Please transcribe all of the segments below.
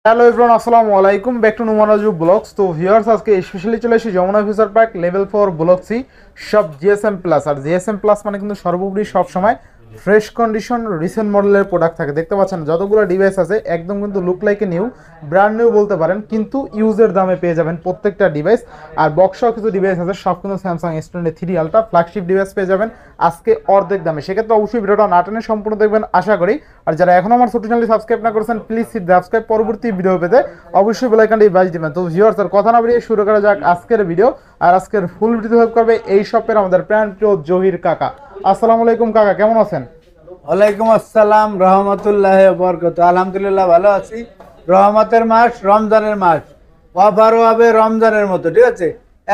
Hello everyone, আসসালামু আলাইকুম, back to Numanaju vlogs. তো ভিউয়ার্স, আজকে স্পেশালি চলে এসেছি Jamuna future park level 4 block C সব জিএসএম প্লাস। আর জিএসএম প্লাস মানে কিন্তু সর্বোপরি সবসময় ফ্রেশ কন্ডিশন রিসেন্ট মডেলের প্রোডাক্ট থাকে। দেখতে পাচ্ছেন যতগুলো ডিভাইস আছে একদম কিন্তু look like a new, brand new বলতে পারেন, কিন্তু ইউজের দামে পেয়ে যাবেন প্রত্যেকটা ডিভাইস। আর বক্সও কিছু ডিভাইস আছে, সব কিন্তু Samsung S23 ultra flagship device পেয়ে যাবেন আজকে অর্ধেক দামে। সেক্ষেত্রে অবশ্যই ভিডিওটা না টেনে সম্পূর্ণ দেখবেন আশা করি। আর যারা এখনো আমার ছোট চ্যানেলটি সাবস্ক্রাইব না করেছেন প্লিজ সাবস্ক্রাইব, পরবর্তী ভিডিও পেতে অবশ্যই বেল আইকনটি বাজিয়ে দিবেন। তো ভিউয়ার্স, আর কথা না বেরিয়ে শুরু করা যাক আজকের ভিডিও। আর আজকের ফুল ভিডিও হেল্প করবে এই শপের আমাদের প্রাণ প্রিয় জহির কাকা। আসসালামু আলাইকুম কাকা, কেমন আছেন? ওয়ালাইকুম আসসালাম রহমতুল্লাহ বরকত। আলহামদুলিল্লাহ ভালো আছি। রহমতের মাস, রমজানের মাস, অফারও হবে রমজানের মতো, ঠিক আছে?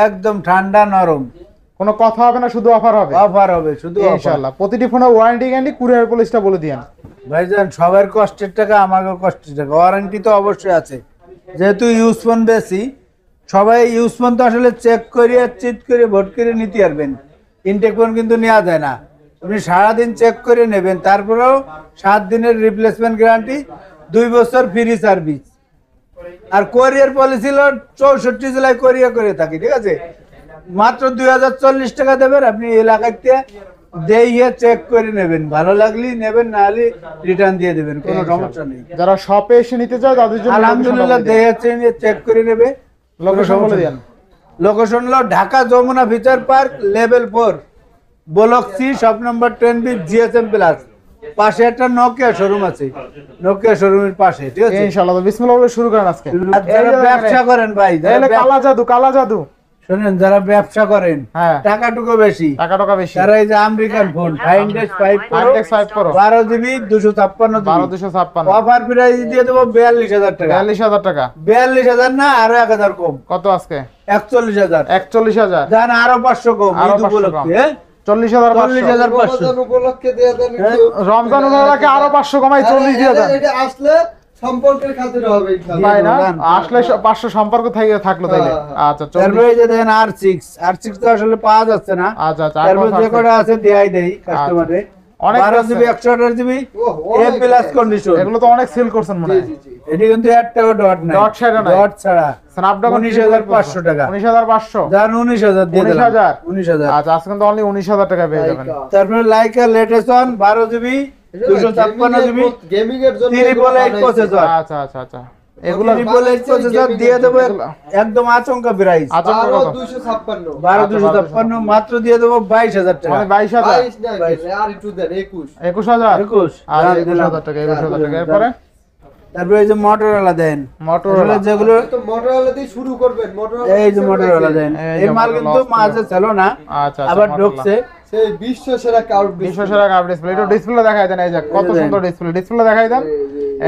একদম ঠান্ডা নরম, কোনো কথা হবে না, শুধু অফার হবে। অফার হবে শুধু ইনশাআল্লাহ। প্রতিটি ফোনে ওয়ারেন্টি গ্যারান্টি, কুরিয়ার পলিসিটা বলে দিয়েন ভাইজান। সবার কষ্টের টাকা আমাকেও কষ্টের টাকা, ওয়ারেন্টি তো অবশ্যই আছে। যেহেতু ইউজ ফোন বেশি, সবাই ইউজ ফোন তো আসলে চেক করে চিট করে ভোট করে নিতে পারবেন। ইনটেক ফোন কিন্তু নেওয়া যায় না, আপনি সারাদিন চেক করে নেবেন। তারপরেও 7 দিনের রিপ্লেসমেন্ট গ্যারান্টি, 2 বছর ফ্রি সার্ভিস। আর কোরিয়ার পলিসি হলো 64 জেলায় কোরিয়া করে থাকি, ঠিক আছে? মাত্র 2040 টাকা দেবেন, আপনি এলাকাতে দিয়ে চেক করে নেবেন, ভালো লাগলে নেবেন, না হলে রিটার্ন দিয়ে দেবেন, কোনো সমস্যা নেই। যারা শপে এসে নিতে চায় তাদের জন্য আলহামদুলিল্লাহ দিয়ে চেক করে নেবে। লোকেশন বলে দেন। লোকেশন হলো Dhaka Jamuna future park level 4 block C shop number 10B GSM plus. পাশে একটা নোকিয়া শোরুম আছে, নোকিয়া শোরুমের পাশে, ঠিক আছে? ইনশাআল্লাহ। তো বিসমিল্লাহ বলে শুরু করেন আজকে। যারা ব্যবসা করেন ভাই, কালা জাদু, কালা জাদু শুনেন, যারা ব্যবসা করেন, হ্যাঁ, টাকাটুকু বেশি, টাকা বেশি, তারা এই যে American phone Find X5 Pro 12GB 256 offer price দিয়ে দেবো 42,000 টাকা। 42,000 টাকা? 42,000 না, আরো 1,000 কম। কত আজকে? 41,000। 41,000 জান, আরো 500 কম। ঈদ উপলক্ষে 40,500 উপলক্ষে দিয়ে দেন। রমজান উপলক্ষে আরো 500 কমাই 40 দিয়ে দেন। এটা আসলে সম্পর্কের খাতিরে হবে ইনশাআল্লাহ। তাই না? আসলে 500 সম্পর্ক থাকলো তাইলে। আচ্ছা, তারপরে এই যে দেখেন R6 তো আসলে পাওয়া যাচ্ছে না। আচ্ছা, তারপর যে কটা আছে দেই কাস্টমারে। অনেক 12GB 128GB এ প্লাস কন্ডিশন। এগুলো তো অনেক সেল করছেন মনে হয়। এটি কিন্তু একটাও ডট নাই, ডট ছাড়া নাই, ডট ছাড়া। স্ন্যাপড্রাগন 19,500 টাকা। 19,500 জান 19,000 দিয়ে দিলাম। 19,000। আচ্ছা, আজকে কিন্তু অনলি 19,000 টাকা পেয়ে যাবেন। তারপরে Laika latest 12GB 256GB gaming এর জন্য ট্রিপল এইট প্রসেসর। আচ্ছা। এগুলো ট্রিপল এইট প্রসেসর দিয়ে দেবো একদম আচমকা প্রাইস। 12,256 12,256 মাত্র দিয়ে দেবো 22,000 টাকা। মানে 22,000 আর একটু দেন 21,000 21,000 আর 21,000 টাকা। 21,000 টাকা। এরপরে তারপরে এই যে মোটরোলা দেন, মোটরোলা যেগুলো তো মোটরোলা দিয়ে শুরু করবেন। মোটরোলা এই যে মোটরোলা দেন, এই মাল কিন্তু মাঝে ছিল না, আচ্ছা, আবার ঢুকছে। সেই বিশ্ব সেরা কার্ভ ডিসপ্লে। এটা ডিসপ্লে দেখাই দেন। এই যে কত সুন্দর ডিসপ্লে দেখাই দেন।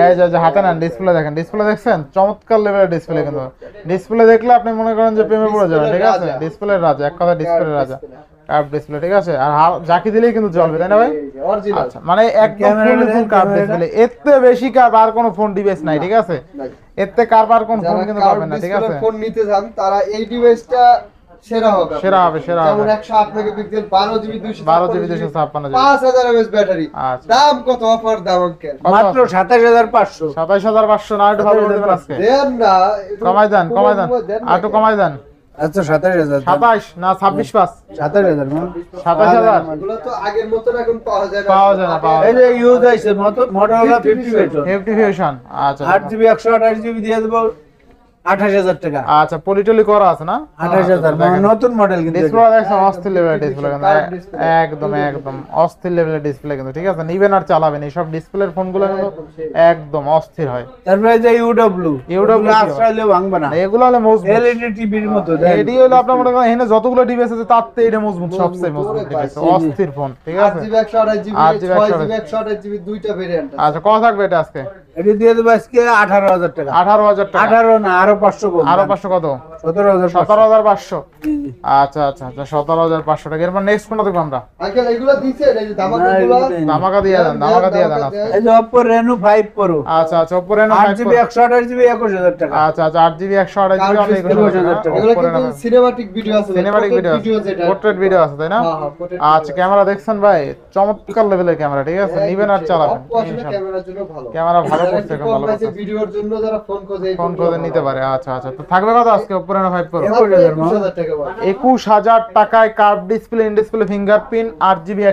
এই যে হাতে নেন, ডিসপ্লে দেখেন। ডিসপ্লে দেখছেন? চমৎকার লেভেলের ডিসপ্লে। কিন্তু ডিসপ্লে দেখলে আপনি মনে করেন যে প্রেমে পড়ে যাবেন, ঠিক আছে? ডিসপ্লের রাজা, এক কথা ডিসপ্লের রাজা, কার্ভ ডিসপ্লে, ঠিক আছে? আর জাকি দিলেই কিন্তু জ্বলবে, তাই না ভাই? আচ্ছা, মানে একদম ফুল কার্ভ ডিসপ্লে। এতে বেশি কার্ভ আর কোন ফোন ডিভাইস নাই, ঠিক আছে? এতে কার্ভ আর কোন ফোন কিন্তু পাবেন না, ঠিক আছে? ফোন নিতে চান তারা এই ডিভাইসটা সেরা হবে। যেমন 108 মেগাপিক্সেল 12GB 256 5000 mAh ব্যাটারি। দাম কত? অফার দাম অঙ্কেল মাত্র 27,500। 27,500 না? একটু ভালো করে দেবেন আজকে। দেন না, কমাই দেন। একটু কমাই দেন। আচ্ছা 27,000। 27 না 26,500? 27,000 27,000 এগুলো তো আগের মতন এখন পাওয়া যায় না। এই যে ইউজ হইছে মোটরোলা 50 ফিউশন। আচ্ছা, 8GB 128GB দিয়ে দেবো 28,000 টাকা। আচ্ছা, পলিটলি করা আছে না? 28,000 মানে নতুন মডেল। কিন্তু ডিসপ্লে দেখছেন? অস্থির লেভেলের ডিসপ্লে কিন্তু, একদম অস্থির লেভেলের ডিসপ্লে কিন্তু, ঠিক আছে? নিবেন আর চালাবেন। এই সব ডিসপ্লের ফোনগুলো কিন্তু একদম অস্থির হয়। তারপরে যে ইউডব্লিউ আসলে ভাঙবে না, এগুলো হলো মজবুত এলইডি টিভির মতো। এডি হলো আপনার মনে করেন এখানে যতগুলো ডিভাইস আছে তার থেকে এটা মজবুত, সবচেয়ে মজবুত ডিভাইস, অস্থির ফোন, ঠিক আছে? 8GB 128GB 6GB দুইটা ভেরিয়েন্ট আছে। আচ্ছা, কত থাকবে এটা আজকে? এটি দিয়ে দেবো আজকে 18,000 টাকা। 18,000 টাকা? 18 না, আরো 500 কম। আরো 500 কত? 17,500। আচ্ছা আচ্ছা আচ্ছা 17,500 টাকা। এরপর নেক্সট কোনটা দেখব আমরা? আঙ্কেল এগুলো দিছেন এই যে ধামাকাগুলো ধামাকা দিয়ে দেন, ধামাকা দিয়ে দেন আজকে। এই যে Oppo Reno 5 Pro। আচ্ছা আচ্ছা Oppo Reno 5 8GB 128GB 21,000 টাকা। আচ্ছা আচ্ছা 8GB 128GB অনলি 21,000 টাকা। এগুলো কিন্তু সিনেমাটিক ভিডিও আছে, সিনেমাটিক ভিডিও, যেটা পোর্ট্রেট ভিডিও আছে তাই না? হ্যাঁ হ্যাঁ portrait আচ্ছা ক্যামেরা দেখছেন ভাই, চমৎকার লেভেলের ক্যামেরা, ঠিক আছে? নিবেন আর চালাবেন Oppo আসলে ইনশাআল্লাহ। ক্যামেরার জন্য ভালো, ক্যামেরা ভালো করছে, এখন ভালো করছে। ভিডিওর জন্য যারা ফোন করে নিতে পারে। আচ্ছা আচ্ছা তো থাকবে কত আজকে Oppo Reno 5 Pro? 21,000 টাকা ভাই। 21,000 টাকায় curve display, in display fingerprint, 8GB এই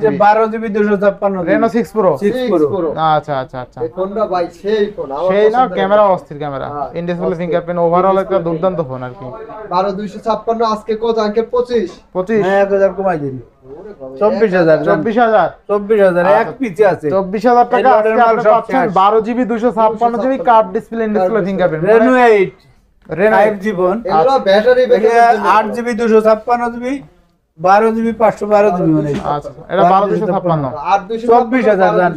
যে 128GB, 12GB 256 Reno 6 Pro। 6 Pro। আচ্ছা আচ্ছা আচ্ছা এই ফোনটা ভাই সেই ফোন, আমার সেই না, পছন্দের। ক্যামেরা অস্থির ক্যামেরা, হ্যাঁ, ইন ডিসপ্লে অস্থির। ফিঙ্গারপ্রিন্ট, ওভারঅল একটা দুর্দান্ত ফোন আর কি। 12,256 আজকে কত আঙ্কেল? 25। 25 হ্যাঁ 1000 কমাই দিন। 24,000 24,000 24,000 এক পিছে আছে। 24,000 টাকা এই আজকে লটের আপনি মাল সব পাচ্ছেন শেষ। 12GB 256GB curve display, in display fingerprint, Reno 8 Reno 5G phone. এগুলো battery backup 8GB 256GB 12GB 512GB মানে। আচ্ছা এটা 12,256।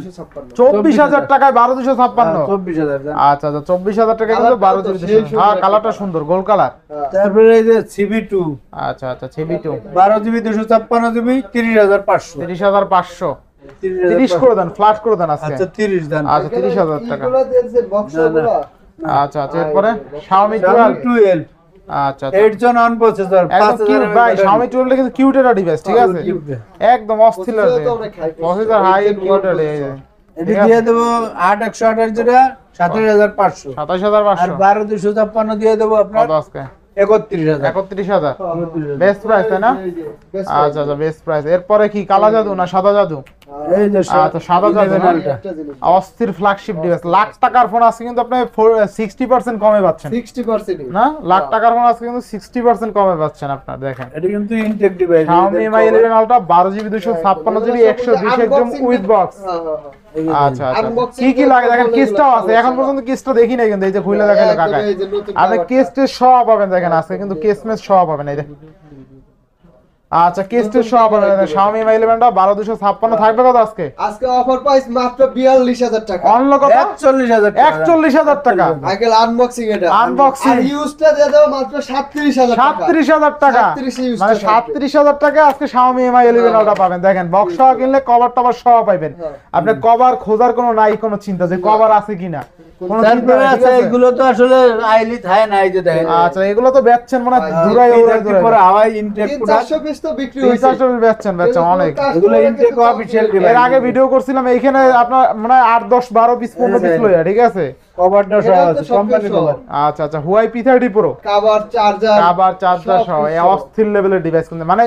24,000 টাকায় 12,256। 24,000 জান। আচ্ছা আচ্ছা 24,000 টাকা কিন্তু 12,256। হ্যাঁ কালারটা সুন্দর, গোল্ড কালার। তারপরে এই যে CB2 আচ্ছা আচ্ছা CB2 12GB 256GB 30,500। 30,500। 30 করে দেন, ফ্ল্যাট করে দেন আজকে। আচ্ছা 30 দান। আচ্ছা 30,000 টাকা। এগুলো দিয়েছে বক্সগুলো। আচ্ছা আচ্ছা এরপরে Xiaomi 12। 12 আচ্ছা আচ্ছা 8 জন অন প্রসেসর একদম কিউট ভাই, Xiaomi 12 কিন্তু কিউট একটা ডিভাইস, ঠিক আছে? cute। একদম অস্থির প্রসেসর লাগে, তো আমরা খাই। প্রসেসর হাই কিউট এটা। এটি দিয়ে দেবো 8 128 যেটা 27,500 আর 27,500 12,256 দিয়ে দেবো আপনার কত আজকে? 31,000। 31,000 বেস্ট প্রাইস তাই না? আচ্ছা আচ্ছা বেস্ট প্রাইস। এরপরে কি কালা জাদু না সাদা জাদু? এই যে আচ্ছা সাদা জাদু না? একটা জিনিস অস্থির ফ্ল্যাগশিপ ডিভাইস, লাখ টাকার ফোন আজকে কিন্তু আপনি 60% কমে পাচ্ছেন 60% না? লাখ টাকার ফোন আজকে কিন্তু 60% কমে পাচ্ছেন আপনার। দেখেন এটা কিন্তু intact device. Xiaomi Mi 11 Ultra 12GB 256GB 120 একদম উইথ বক্স। আচ্ছা আচ্ছা কি কি লাগে দেখেন, কেসটাও আছে, এখন পর্যন্ত কেসটা দেখি নাই কিন্তু এই যে খুলে দেখাইলো কাকা। আপনি কেসটা সহ পাবেন, দেখেন আজকে কিন্তু কেসমেস সহ পাবেন এই দেখেন। আচ্ছা কেসটা সহ পাবেন Xiaomi Mi 11 টা 12,256 থাকবে কত আজকে? আজকে অফার প্রাইস মাত্র 42,000 টাকা। অনলি কত? 41,000 টাকা। 41,000 টাকা। আঙ্কেল আনবক্সিং এটা। Unboxing। আর ইউজটা দিয়ে দাও মাত্র 37,000 টাকা। 37,000 টাকা 37 ইউজ মানে 37,000 টাকা আজকে Xiaomi Mi 11 Ultra পাবেন। দেখেন বক্স সহ কিনলে কভার টভার সহ পাবেন। আপনি কভার খোঁজার কোনো নাই কোনো চিন্তা যে কভার আছে কিনা, কোনো চিন্তা তারপরে নাই, ঠিক আছে আছে? এগুলো তো আসলে আইলি থায় না, এই যে দেখেন আচ্ছা এগুলো তো বেচছেন মানে দূরাই পরে হাওয়াই ইনটেক প্রোডাক্ট 300 পিস তো বিক্রি হয়েছে। 300 বেচছেন অনেক। এগুলো ইনটেক অফিশিয়াল ডিভাইস। এর আগে ভিডিও করছিলাম এইখানে আপনার মানে 8 10 12 পিস 15 পিস লইয়া, ঠিক আছে? কভারটা সহ আছে, কোম্পানি কভার। আচ্ছা আচ্ছা Huawei P30 Pro cover charger আবার চার্জার সহ এই অস্থির লেভেলের ডিভাইস কিন্তু মানে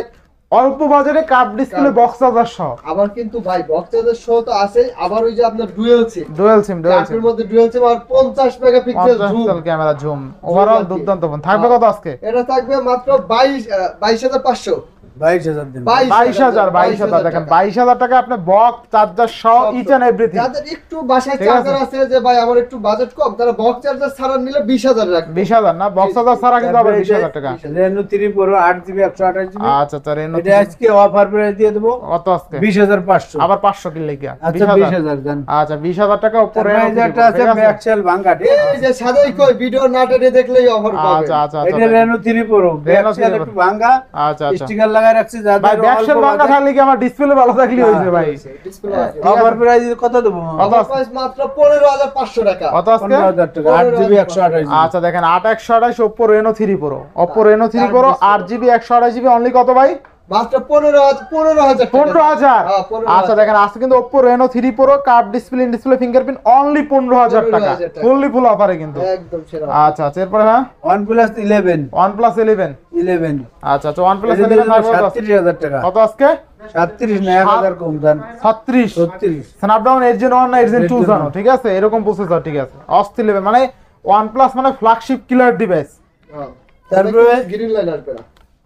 অল্প বাজারে কাপ ডিসপ্লে বক্স চার্জার সহ। আবার কিন্তু ভাই বক্স চার্জার শো তো আছে, আবার ওই যে আপনার ডুয়াল সিম, ডুয়াল সিম এর মধ্যে ডুয়াল সিম আর 50 megapixel zoom, camera zoom, overall দুর্দান্ত ফোন। থাকবে কত আজকে? এটা থাকবে মাত্র 22,500 22,000 দিন। 22,000 দেখেন 22,000 টাকা আপনি বক্স চার্জার সহ ইচ এন্ড এভরিথিং। যাদের একটু বাসায় ঠিক আছে। চার্জার আছে যে ভাই আমার একটু বাজেট কম, তারা বক্স চার্জার ছাড়া নিলে 20,000 রাখবে। 20,000 না, বক্স চার্জার ছাড়া কিন্তু আবার 20,000 টাকা। Reno 3 Pro 8GB 128GB। আচ্ছা আচ্ছা Reno এটা আজকে অফার প্রাইস দিয়ে দেবো কত আজকে? 20,500। আবার 500 কিনলে কি? আচ্ছা 20,000 দেন। আচ্ছা 20,000 টাকা উপরে তারপরে যেটা আছে ব্যাকসেল ভাঙা, ঠিক আছে? এই যে সাদাই কই ভিডিও না টেনে দেখলেই অফার পাবে। আচ্ছা আচ্ছা এটা Reno 3 Pro ব্যাকসেল একটু ভাঙা, আচ্ছা আচ্ছা স্টিকার লাগায় রাখছি ভাই যাদের ব্যাকশেল ভাঙা থাকলে কি আমার ডিসপ্লে ভালো থাকলে হইছে ভাই? ডিসপ্লে আছে। অফার প্রাইস কত দেবো? কত অফার প্রাইস মাত্র 15,500 টাকা। কত আজকে? 15,000 টাকা 8GB 128GB। আচ্ছা দেখেন 8/128 Oppo Reno 3 Pro, Oppo Reno 3 Pro 8GB 128GB only কত ভাই? মাত্র 15,000 টাকা। 15,000। হ্যাঁ, 15,000 আচ্ছা দেখেন আজকে কিন্তু Oppo Reno 3 Pro curve display in display fingerprint only 15,000 টাকা, 15,000 টাকা। ফুললি ফুল অফারে কিন্তু। একদম সেরা। আচ্ছা আচ্ছা এরপরে হ্যাঁ OnePlus 11 OnePlus 11।11 আচ্ছা আচ্ছা OnePlus এটা 11 থাকবে কত? 37,000 টাকা। কত আজকে? 37 না 1,000 কম দেন। 36 36 স্ন্যাপড্রাগন 8 Gen 1 না 8 Gen 2 জানো, ঠিক আছে? এরকম প্রসেসর, ঠিক আছে? অস্থির লেভেল মানে OnePlus মানে ফ্ল্যাগশিপ কিলার ডিভাইস। হ্যাঁ। তারপরে গ্রিন লাইন আসবে না।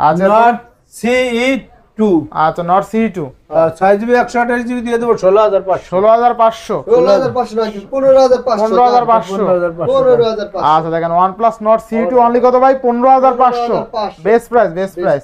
আচ্ছা Note CE2 আচ্ছা Note CE2 6GB 128GB দিয়ে দেবো 16,500। 16,500। 16,500 নাকি 15,500? 15,500। 15,500। আচ্ছা দেখেন OnePlus Note CE2 অনলি কত ভাই? 15,500। 15,500 বেস্ট প্রাইস, বেস্ট প্রাইস।